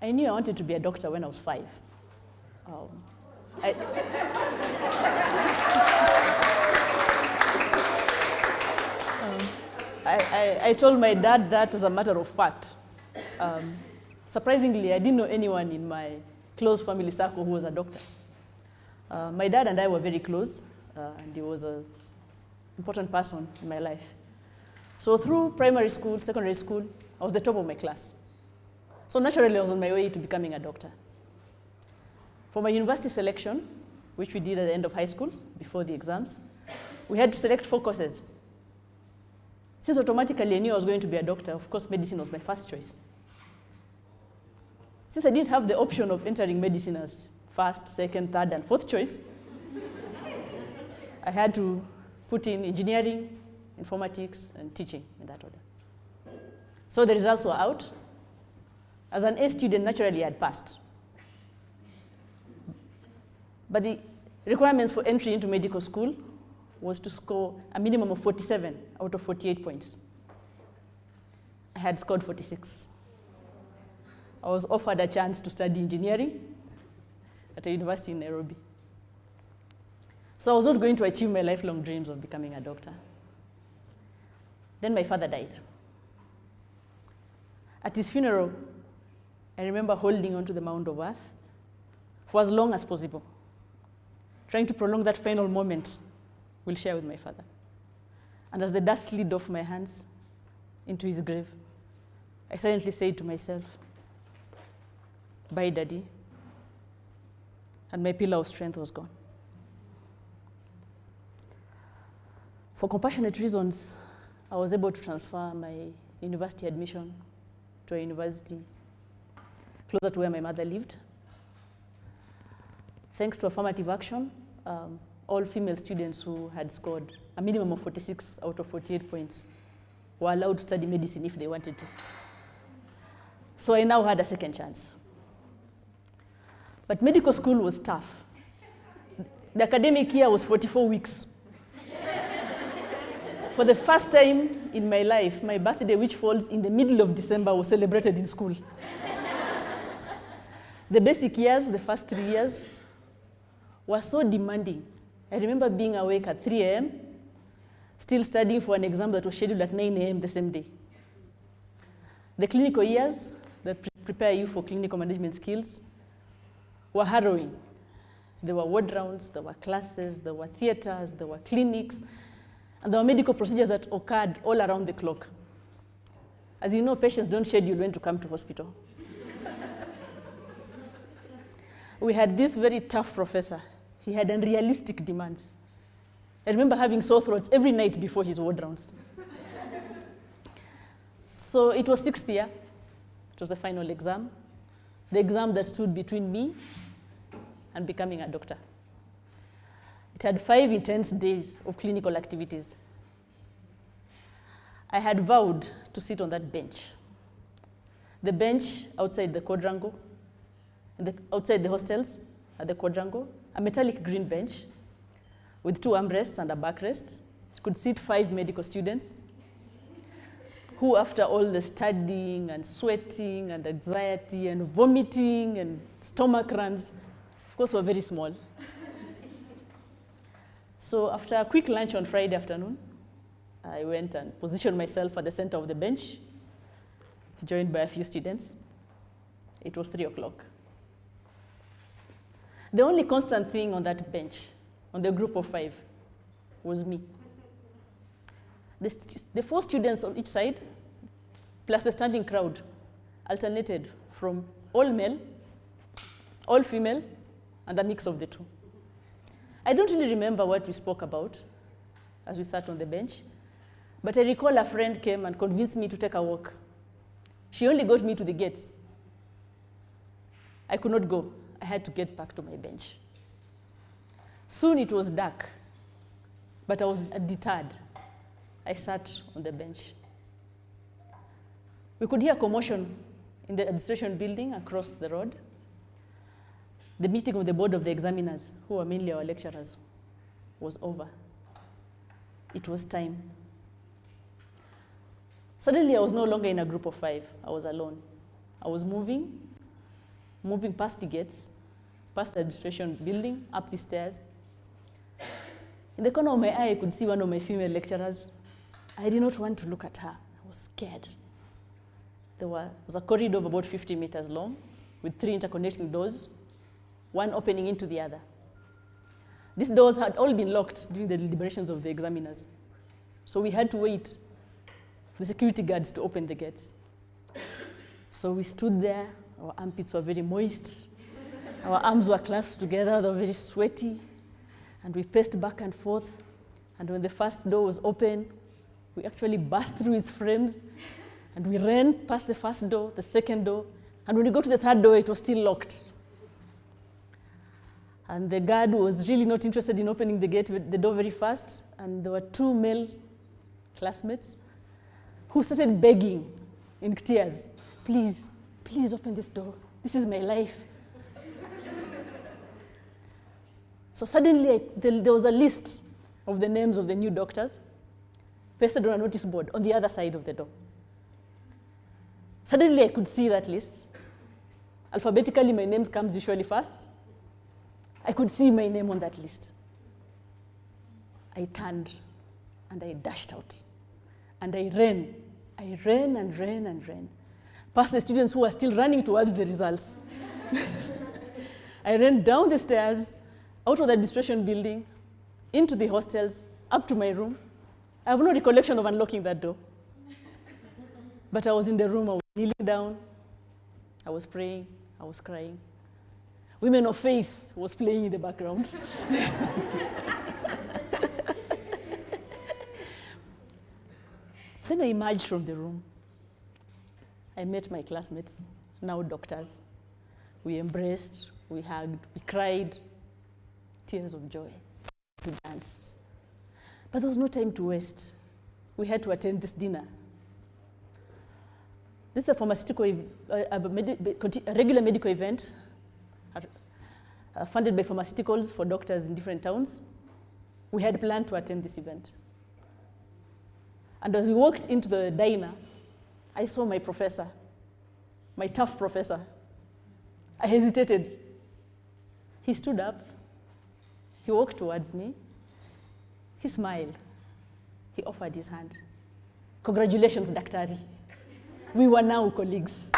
I knew I wanted to be a doctor when I was 5. I told my dad that as a matter of fact. Surprisingly, I didn't know anyone in my close family circle who was a doctor. My dad and I were very close, and he was an important person in my life. So through primary school, secondary school, I was the top of my class. So naturally, I was on my way to becoming a doctor. For my university selection, which we did at the end of high school, before the exams, we had to select 4 courses. Since automatically I knew I was going to be a doctor, of course, medicine was my first choice. Since I didn't have the option of entering medicine as first, second, third, and fourth choice, I had to put in engineering, informatics, and teaching in that order. So the results were out. As an A student, naturally I had passed. But the requirements for entry into medical school was to score a minimum of 47 out of 48 points. I had scored 46. I was offered a chance to study engineering at a university in Nairobi. So I was not going to achieve my lifelong dreams of becoming a doctor. Then my father died. At his funeral, I remember holding onto the mound of earth for as long as possible, trying to prolong that final moment we'll share with my father. And as the dust slid off my hands into his grave, I silently said to myself, "Bye, Daddy." And my pillar of strength was gone. For compassionate reasons, I was able to transfer my university admission to a university closer to where my mother lived. Thanks to affirmative action, all female students who had scored a minimum of 46 out of 48 points were allowed to study medicine if they wanted to. So I now had a second chance. But medical school was tough. The academic year was 44 weeks. For the first time in my life, my birthday, which falls in the middle of December, was celebrated in school. The basic years, the first 3 years, were so demanding. I remember being awake at 3 a.m., still studying for an exam that was scheduled at 9 a.m. the same day. The clinical years that prepare you for clinical management skills were harrowing. There were ward rounds, there were classes, there were theaters, there were clinics, and there were medical procedures that occurred all around the clock. As you know, patients don't schedule when to come to hospital. We had this very tough professor. He had unrealistic demands. I remember having sore throats every night before his ward rounds. So it was 6th year. It was the final exam, the exam that stood between me and becoming a doctor. It had 5 intense days of clinical activities. I had vowed to sit on that bench. The bench outside the quadrangle, outside the hostels at the quadrangle, a metallic green bench with 2 armrests and a backrest. It could seat 5 medical students who, after all the studying and sweating and anxiety and vomiting and stomach runs, of course, were very small. So after a quick lunch on Friday afternoon, I went and positioned myself at the center of the bench, joined by a few students. It was 3 o'clock. The only constant thing on that bench, on the group of 5, was me. The 4 students on each side, plus the standing crowd, alternated from all male, all female, and a mix of the 2. I don't really remember what we spoke about as we sat on the bench, but I recall a friend came and convinced me to take a walk. She only got me to the gates. I could not go. I had to get back to my bench. Soon it was dark, but I was deterred. I sat on the bench. We could hear commotion in the administration building across the road. The meeting of the board of the examiners, who were mainly our lecturers, was over. It was time. Suddenly, I was no longer in a group of 5. I was alone. I was moving, moving past the gates, past the administration building, up the stairs. In the corner of my eye, I could see one of my female lecturers. I did not want to look at her. I was scared. There was a corridor of about 50 meters long with 3 interconnecting doors, one opening into the other. These doors had all been locked during the deliberations of the examiners. So we had to wait for the security guards to open the gates. So we stood there, our armpits were very moist, our arms were clasped together, they were very sweaty, and we paced back and forth. And when the first door was open, we actually burst through its frames, and we ran past the first door, the second door, and when we got to the third door, it was still locked. And the guard was really not interested in opening the door very fast, and there were 2 male classmates who started begging in tears, please, please open this door. This is my life. So suddenly, there was a list of the names of the new doctors pasted on a notice board on the other side of the door. Suddenly, I could see that list. Alphabetically, my name comes usually first. I could see my name on that list. I turned and I dashed out. And I ran. I ran and ran and ran. Past the students who were still running towards the results. I ran down the stairs, out of the administration building, into the hostels, up to my room. I have no recollection of unlocking that door. But I was in the room, I was kneeling down, I was praying, I was crying. Women of Faith was playing in the background. Then I emerged from the room. I met my classmates, now doctors. We embraced, we hugged, we cried, tears of joy. We danced. But there was no time to waste. We had to attend this dinner. This is a pharmaceutical, a regular medical event funded by pharmaceuticals for doctors in different towns. We had planned to attend this event. And as we walked into the diner, I saw my professor, my tough professor. I hesitated. He stood up. He walked towards me. He smiled. He offered his hand. Congratulations, Daktari. We were now colleagues.